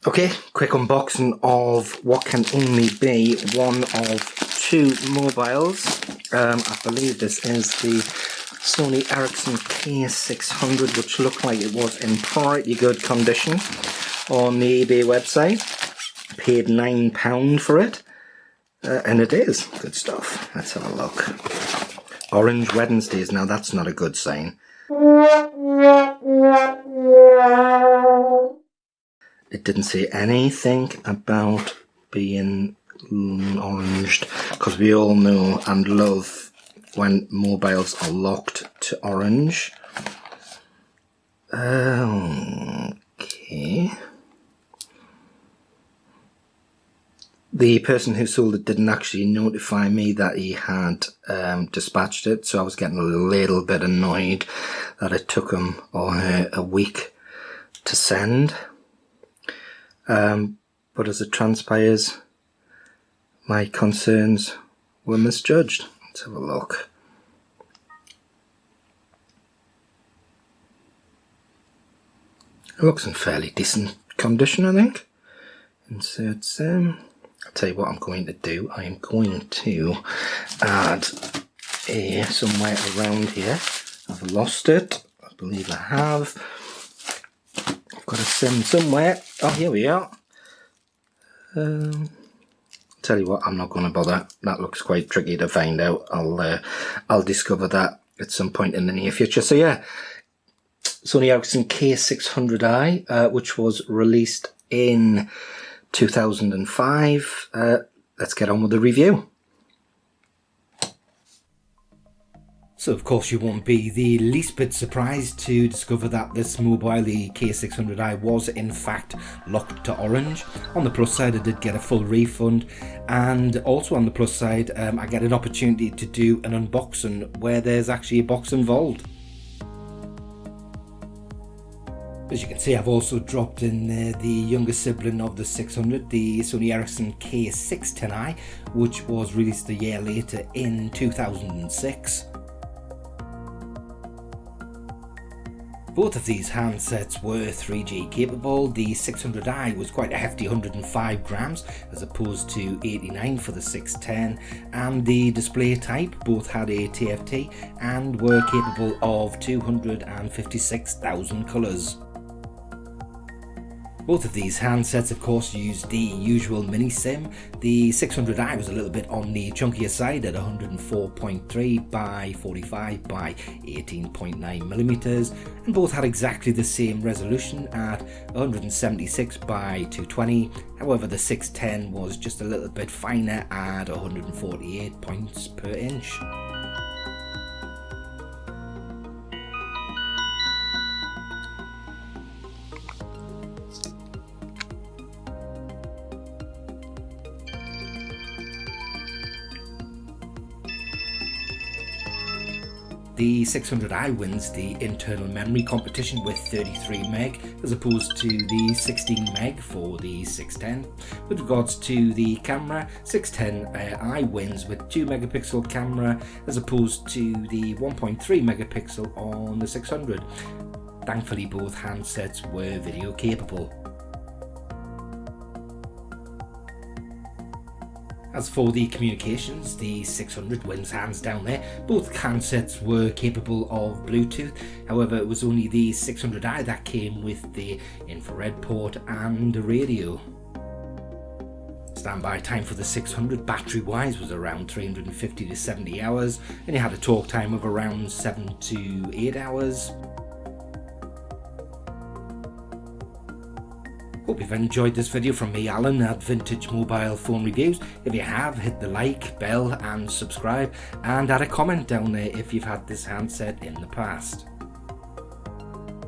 Okay, quick unboxing of what can only be one of two mobiles. I believe this is the Sony Ericsson K600, which looked like it was in pretty good condition on the eBay website. Paid £9 for it, and it is good stuff. Let's have a look. Orange Wednesdays, now that's not a good sign. It didn't say anything about being oranged, because we all know and love when mobiles are locked to orange. Okay. The person who sold it didn't actually notify me that he had dispatched it, so I was getting a little bit annoyed that it took him or her a week to send. But as it transpires, my concerns were misjudged. Let's have a look. It looks in fairly decent condition, I think. Insert I'll tell you what I'm going to do. I am going to add a somewhere around here. I've lost it. I believe I have. I've got a sim somewhere. Oh, here we are. Tell you what, I'm not going to bother. That looks quite tricky to find out. I'll discover that at some point in the near future. So yeah, Sony Ericsson K600i, which was released in 2005. Let's get on with the review. So of course you won't be the least bit surprised to discover that this mobile, the K600i, was in fact locked to orange. On the plus side, I did get a full refund, and also on the plus side, I get an opportunity to do an unboxing where there's actually a box involved. As you can see, I've also dropped in there the younger sibling of the 600, the Sony Ericsson K610i, which was released a year later in 2006. Both of these handsets were 3G capable. The 600i was quite a hefty 105 grams as opposed to 89 for the 610, and the display type both had a TFT and were capable of 256,000 colours. Both of these handsets of course used the usual mini SIM. The 600i was a little bit on the chunkier side at 104.3 by 45 by 18.9mm, and both had exactly the same resolution at 176 by 220. However, the 610 was just a little bit finer at 148 points per inch. The 600i wins the internal memory competition with 33 meg as opposed to the 16 meg for the 610. With regards to the camera, 610i wins with 2 megapixel camera as opposed to the 1.3 megapixel on the 600. Thankfully, both handsets were video capable. As for the communications, the 600 wins hands down there. Both handsets were capable of Bluetooth, however it was only the 600i that came with the infrared port and a radio. Standby time for the 600 battery wise was around 350 to 70 hours, and it had a talk time of around 7 to 8 hours. Hope you've enjoyed this video from me, Alan, at Vintage Mobile Phone Reviews. If you have, hit the like, bell and subscribe, and add a comment down there if you've had this handset in the past.